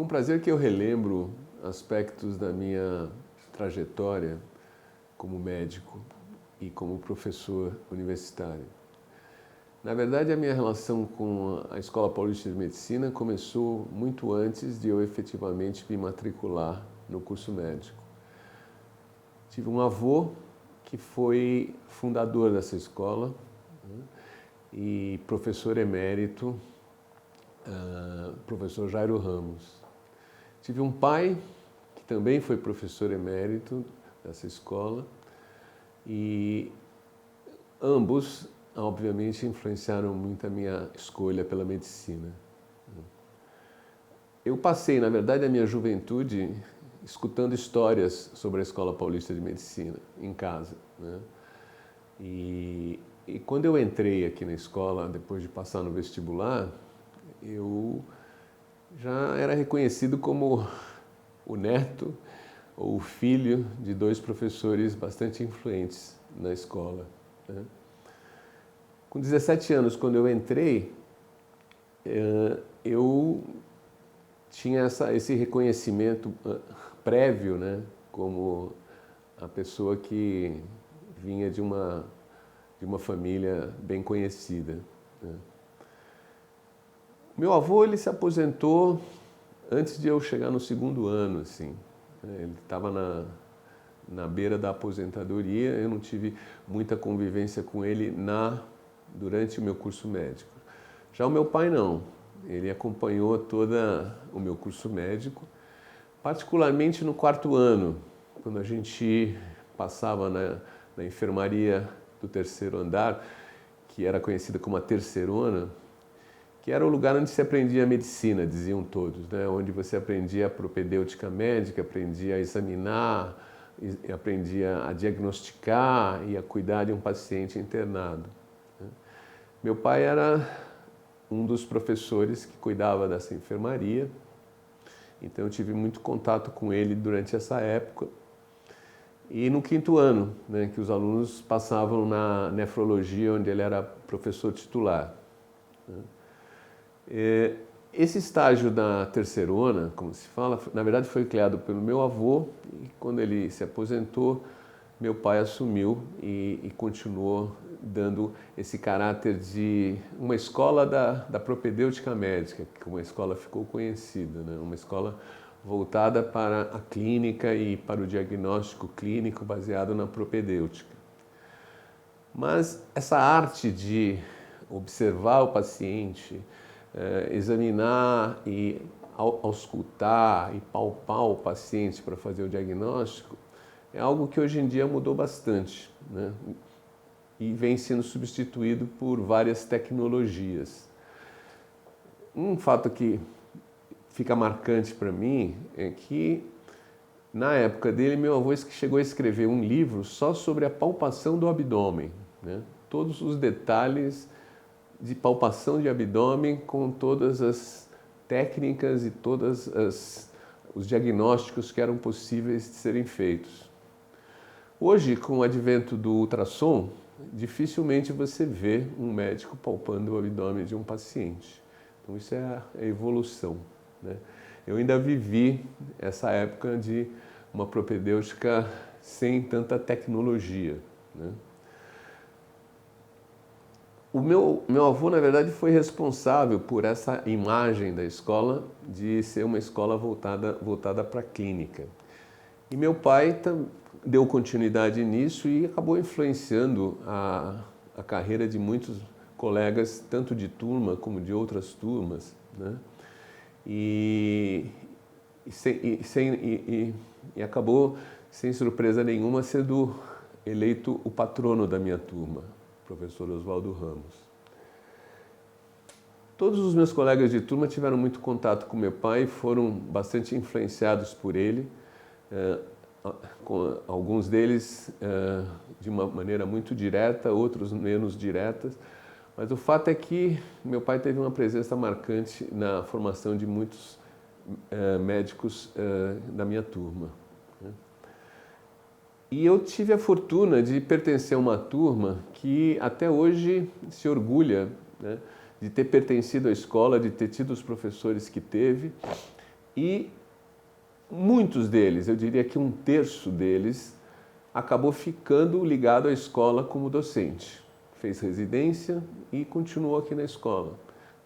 com prazer que eu relembro aspectos da minha trajetória como médico e como professor universitário. Na verdade, a minha relação com a Escola Paulista de Medicina começou muito antes de eu efetivamente me matricular no curso médico. Tive um avô que foi fundador dessa escola, né, e professor emérito, professor Jairo Ramos. Tive um pai que também foi professor emérito dessa escola e ambos, obviamente, influenciaram muito a minha escolha pela medicina. Eu passei, na verdade, a minha juventude escutando histórias sobre a Escola Paulista de Medicina em casa, né? E quando eu entrei aqui na escola, depois de passar no vestibular, eu já era reconhecido como o neto ou o filho de dois professores bastante influentes na escola, né? Com 17 anos, quando eu entrei, eu tinha esse reconhecimento prévio, né, como a pessoa que vinha de uma família bem conhecida, né. Meu avô, ele se aposentou antes de eu chegar no segundo ano, assim, né. Ele estava na beira da aposentadoria, eu não tive muita convivência com ele durante o meu curso médico. Já o meu pai não, ele acompanhou todo o meu curso médico, particularmente no quarto ano, quando a gente passava na enfermaria do terceiro andar, que era conhecida como a terceirona, que era o lugar onde se aprendia a medicina, diziam todos, né? Onde você aprendia a propedêutica médica, aprendia a examinar, aprendia a diagnosticar e a cuidar de um paciente internado. Meu pai era um dos professores que cuidava dessa enfermaria, então eu tive muito contato com ele durante essa época. E no quinto ano, né, que os alunos passavam na nefrologia, onde ele era professor titular. Esse estágio da terceirona, como se fala, na verdade foi criado pelo meu avô, e quando ele se aposentou, meu pai assumiu e continuou dando esse caráter de uma escola da propedêutica médica, que uma escola ficou conhecida, né? Uma escola voltada para a clínica e para o diagnóstico clínico baseado na propedêutica. Mas essa arte de observar o paciente, examinar e auscultar e palpar o paciente para fazer o diagnóstico, é algo que hoje em dia mudou bastante, né? E vem sendo substituído por várias tecnologias. Um fato que fica marcante para mim é que, na época dele, meu avô chegou a escrever um livro só sobre a palpação do abdômen, né? Todos os detalhes de palpação de abdômen, com todas as técnicas e todos os diagnósticos que eram possíveis de serem feitos. Hoje, com o advento do ultrassom, dificilmente você vê um médico palpando o abdômen de um paciente. Então isso é a evolução, né? Eu ainda vivi essa época de uma propedêutica sem tanta tecnologia, né? O meu avô, na verdade, foi responsável por essa imagem da escola de ser uma escola voltada para a clínica. E meu pai deu continuidade nisso e acabou influenciando a carreira de muitos colegas, tanto de turma como de outras turmas, né? E acabou, sem surpresa nenhuma, sendo eleito o patrono da minha turma, o professor Oswaldo Ramos. Todos os meus colegas de turma tiveram muito contato com meu pai, foram bastante influenciados por ele, com alguns deles de uma maneira muito direta, outros menos diretas, mas o fato é que meu pai teve uma presença marcante na formação de muitos médicos da minha turma, né? E eu tive a fortuna de pertencer a uma turma que até hoje se orgulha, né, de ter pertencido à escola, de ter tido os professores que teve, E muitos deles, eu diria que 1/3 deles, acabou ficando ligado à escola como docente. Fez residência e continuou aqui na escola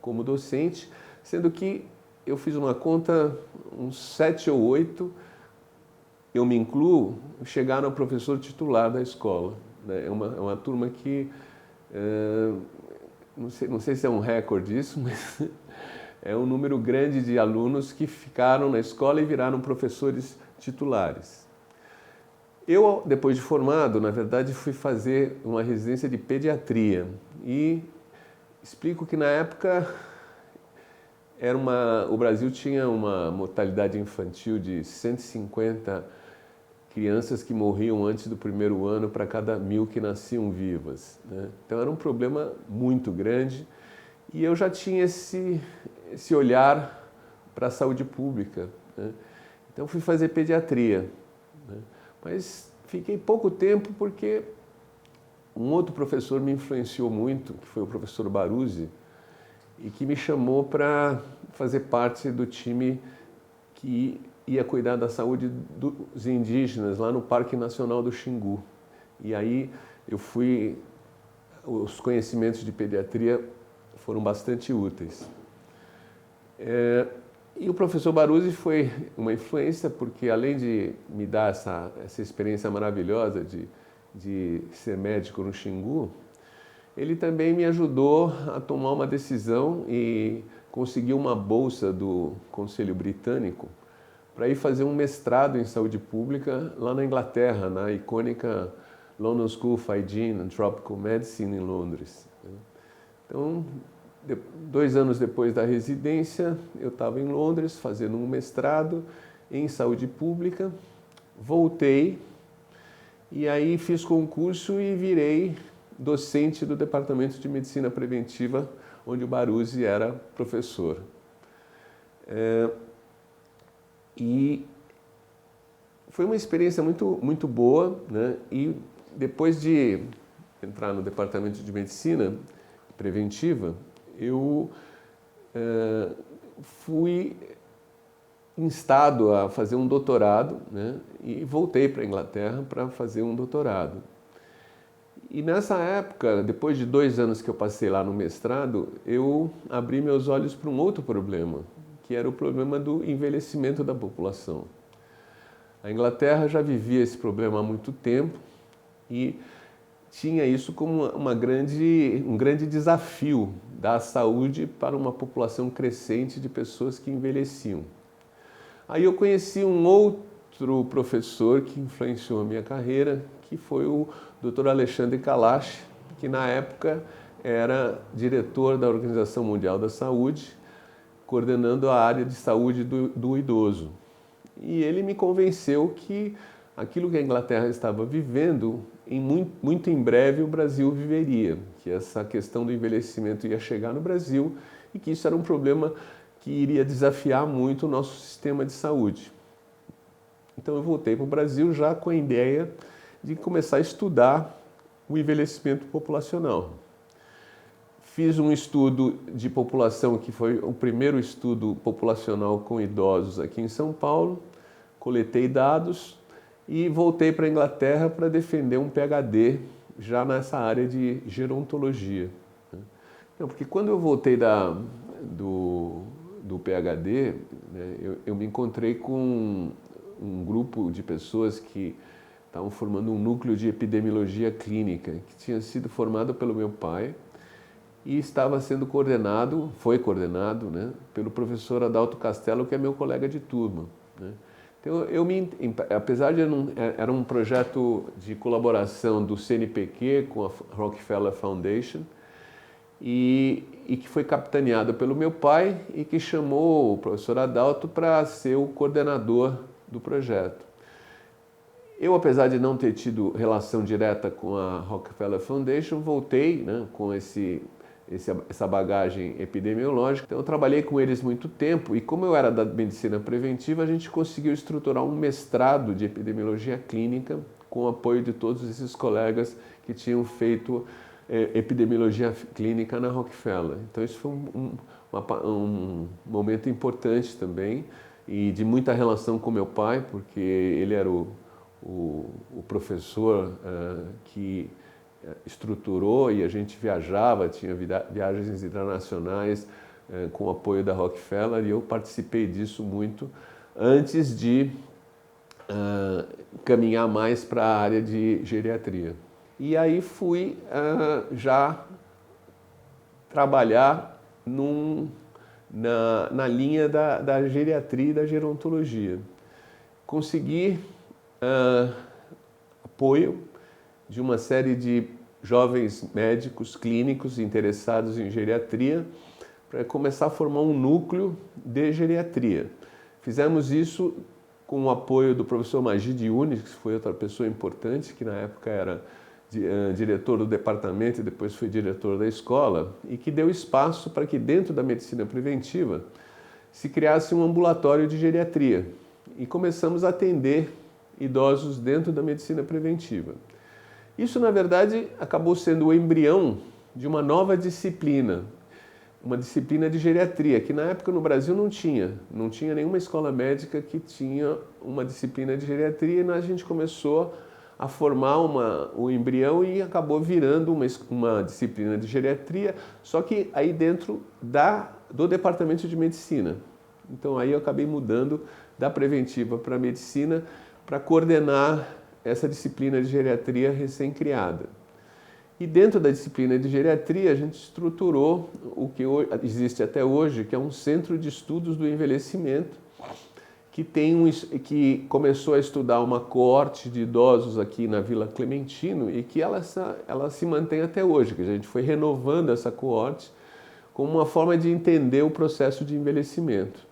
como docente, sendo que eu fiz uma conta, uns 7 ou 8, eu me incluo, chegaram a professor titular da escola. Né? É uma turma que, não sei se é um recorde isso, mas é um número grande de alunos que ficaram na escola e viraram professores titulares. Eu, depois de formado, na verdade, fui fazer uma residência de pediatria e explico que na época o Brasil tinha uma mortalidade infantil de 150 crianças que morriam antes do 1º ano para cada 1000 que nasciam vivas. Né? Então era um problema muito grande e eu já tinha esse olhar para a saúde pública. Né? Então fui fazer pediatria. Né? Mas fiquei pouco tempo porque um outro professor me influenciou muito, que foi o professor Baruzzi, e que me chamou para fazer parte do time que ia cuidar da saúde dos indígenas lá no Parque Nacional do Xingu. E aí os conhecimentos de pediatria foram bastante úteis. E o professor Baruzzi foi uma influência porque, além de me dar essa experiência maravilhosa de ser médico no Xingu, ele também me ajudou a tomar uma decisão e conseguir uma bolsa do Conselho Britânico para ir fazer um mestrado em saúde pública lá na Inglaterra, na icônica London School of Hygiene and Tropical Medicine em Londres. Então, 2 anos depois da residência, eu estava em Londres fazendo um mestrado em saúde pública, voltei e aí fiz concurso e virei docente do Departamento de Medicina Preventiva, onde o Baruzzi era professor. E foi uma experiência muito, muito boa, né? E depois de entrar no Departamento de Medicina Preventiva, eu fui instado a fazer um doutorado, né? E voltei para a Inglaterra para fazer um doutorado. E nessa época, depois de 2 anos que eu passei lá no mestrado, eu abri meus olhos para um outro problema, que era o problema do envelhecimento da população. A Inglaterra já vivia esse problema há muito tempo e tinha isso como um grande desafio da saúde para uma população crescente de pessoas que envelheciam. Aí eu conheci um outro professor que influenciou a minha carreira, que foi o Dr. Alexandre Kalash, que na época era diretor da Organização Mundial da Saúde, coordenando a área de saúde do idoso. E ele me convenceu que aquilo que a Inglaterra estava vivendo, muito em breve o Brasil viveria, que essa questão do envelhecimento ia chegar no Brasil e que isso era um problema que iria desafiar muito o nosso sistema de saúde. Então eu voltei para o Brasil já com a ideia de começar a estudar o envelhecimento populacional. Fiz um estudo de população que foi o primeiro estudo populacional com idosos aqui em São Paulo, coletei dados e voltei para a Inglaterra para defender um PhD já nessa área de gerontologia. Não, porque quando eu voltei do PhD, né, eu me encontrei com um grupo de pessoas que estavam formando um núcleo de epidemiologia clínica, que tinha sido formado pelo meu pai e estava sendo foi coordenado, né, pelo professor Adalto Castello, que é meu colega de turma. Né. Então, apesar de era um projeto de colaboração do CNPq com a Rockefeller Foundation, e que foi capitaneado pelo meu pai e que chamou o professor Adalto para ser o coordenador do projeto. Eu, apesar de não ter tido relação direta com a Rockefeller Foundation, voltei, né, com essa bagagem epidemiológica. Então eu trabalhei com eles muito tempo e como eu era da medicina preventiva, a gente conseguiu estruturar um mestrado de epidemiologia clínica com o apoio de todos esses colegas que tinham feito epidemiologia clínica na Rockefeller. Então isso foi um momento importante também e de muita relação com meu pai, porque ele era o professor que estruturou e a gente viajava, tinha viagens internacionais com o apoio da Rockefeller, e eu participei disso muito antes de caminhar mais para a área de geriatria. E aí fui já trabalhar na linha da geriatria e da gerontologia. Consegui apoio de uma série de jovens médicos clínicos interessados em geriatria para começar a formar um núcleo de geriatria. Fizemos isso com o apoio do professor Magid Yunis, que foi outra pessoa importante, que na época era diretor do departamento e depois foi diretor da escola, e que deu espaço para que dentro da medicina preventiva se criasse um ambulatório de geriatria. E começamos a atender idosos dentro da medicina preventiva. Isso, na verdade, acabou sendo o embrião de uma nova disciplina, uma disciplina de geriatria, que na época no Brasil não tinha nenhuma escola médica que tinha uma disciplina de geriatria, e a gente começou a formar o embrião e acabou virando uma disciplina de geriatria, só que aí dentro do departamento de medicina. Então aí eu acabei mudando da preventiva para a medicina para coordenar essa disciplina de geriatria recém-criada. E dentro da disciplina de geriatria a gente estruturou o que existe até hoje, que é um centro de estudos do envelhecimento, que começou a estudar uma coorte de idosos aqui na Vila Clementino e que ela se mantém até hoje, que a gente foi renovando essa coorte como uma forma de entender o processo de envelhecimento.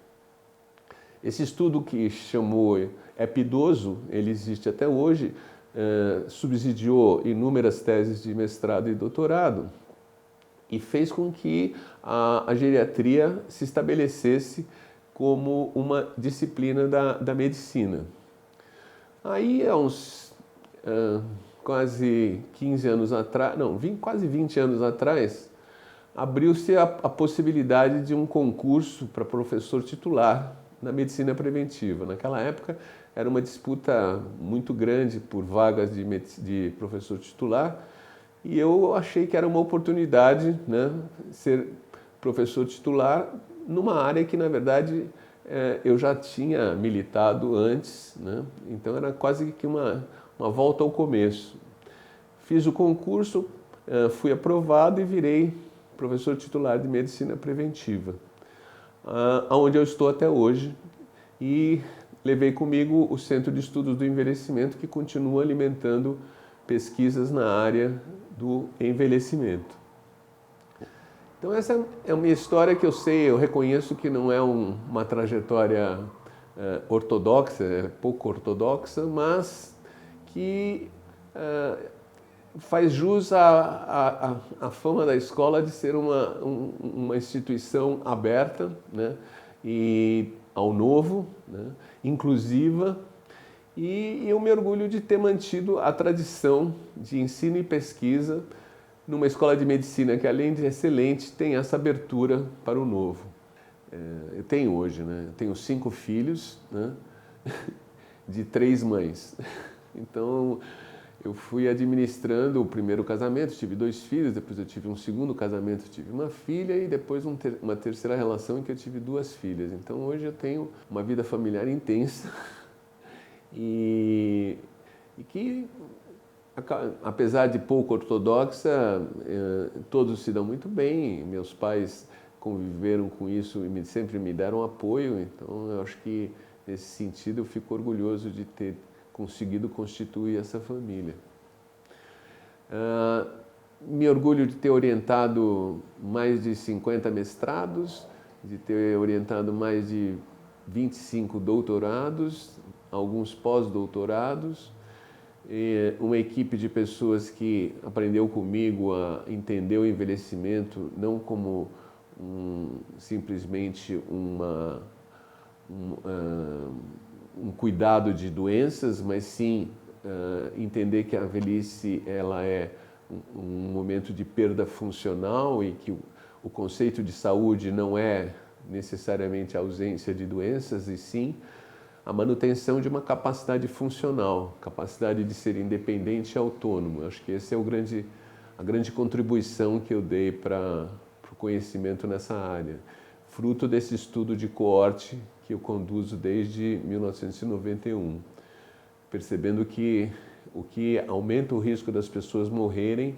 Esse estudo que chamou Epidoso, ele existe até hoje, subsidiou inúmeras teses de mestrado e doutorado e fez com que a geriatria se estabelecesse como uma disciplina da medicina. Aí, há uns quase 15 anos atrás, quase 20 anos atrás, abriu-se a possibilidade de um concurso para professor titular na medicina preventiva. Naquela época, era uma disputa muito grande por vagas de professor titular, e eu achei que era uma oportunidade, né, ser professor titular numa área que, na verdade, eu já tinha militado antes, né? Então era quase que uma volta ao começo. Fiz o concurso, fui aprovado e virei professor titular de medicina preventiva, onde eu estou até hoje, e levei comigo o Centro de Estudos do Envelhecimento, que continua alimentando pesquisas na área do envelhecimento. Então essa é uma história que eu reconheço que não é uma trajetória ortodoxa, é pouco ortodoxa, mas que faz jus à fama da escola de ser uma instituição aberta, né, e ao novo, né, inclusiva, e eu me orgulho de ter mantido a tradição de ensino e pesquisa numa escola de medicina que, além de excelente, tem essa abertura para o novo. Eu tenho hoje, né? Eu tenho 5 filhos, né? De 3 mães. Então, eu fui administrando o primeiro casamento, tive 2 filhos, depois eu tive um segundo casamento, tive uma filha, e depois uma terceira relação em que eu tive 2 filhas. Então, hoje eu tenho uma vida familiar intensa e que, apesar de pouco ortodoxa, todos se dão muito bem. Meus pais conviveram com isso e sempre me deram apoio, então eu acho que nesse sentido eu fico orgulhoso de ter conseguido constituir essa família. Me orgulho de ter orientado mais de 50 mestrados, de ter orientado mais de 25 doutorados, alguns pós-doutorados, uma equipe de pessoas que aprendeu comigo a entender o envelhecimento não como simplesmente um cuidado de doenças, mas sim entender que a velhice ela é um momento de perda funcional e que o conceito de saúde não é necessariamente a ausência de doenças, e sim a manutenção de uma capacidade funcional, capacidade de ser independente e autônomo. Acho que esse é a grande contribuição que eu dei para o conhecimento nessa área, fruto desse estudo de coorte que eu conduzo desde 1991, percebendo que o que aumenta o risco das pessoas morrerem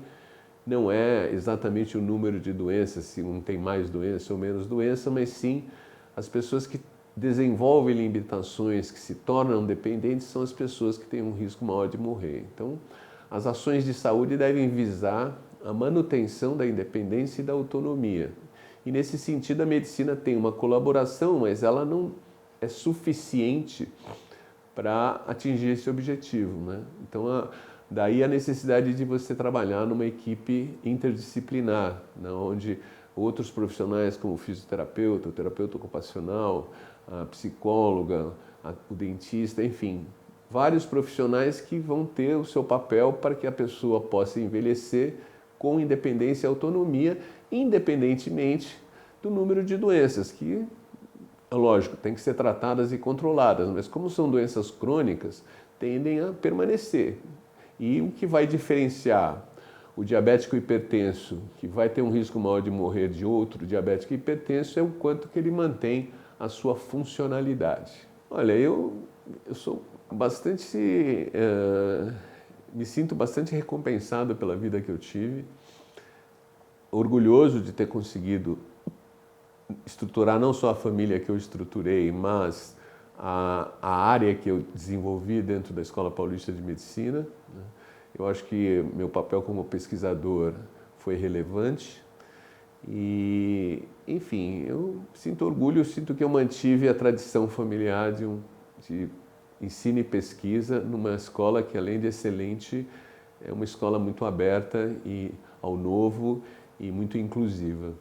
não é exatamente o número de doenças, se um tem mais doença ou menos doença, mas sim as pessoas que desenvolvem limitações, que se tornam dependentes, são as pessoas que têm um risco maior de morrer. Então, as ações de saúde devem visar a manutenção da independência e da autonomia. E nesse sentido, a medicina tem uma colaboração, mas ela não é suficiente para atingir esse objetivo, né? Então, daí a necessidade de você trabalhar numa equipe interdisciplinar, né, onde outros profissionais como o fisioterapeuta, o terapeuta ocupacional, a psicóloga, o dentista, enfim, vários profissionais que vão ter o seu papel para que a pessoa possa envelhecer com independência e autonomia, independentemente do número de doenças, que, lógico, tem que ser tratadas e controladas, mas como são doenças crônicas, tendem a permanecer. E o que vai diferenciar o diabético hipertenso, que vai ter um risco maior de morrer de outro diabético hipertenso, é o quanto que ele mantém a sua funcionalidade. Olha, eu sou bastante, me sinto bastante recompensado pela vida que eu tive, orgulhoso de ter conseguido estruturar não só a família que eu estruturei, mas a área que eu desenvolvi dentro da Escola Paulista de Medicina, né? Eu acho que meu papel como pesquisador foi relevante e, enfim, eu sinto orgulho, eu sinto que eu mantive a tradição familiar de ensino e pesquisa numa escola que, além de excelente, é uma escola muito aberta ao novo e muito inclusiva.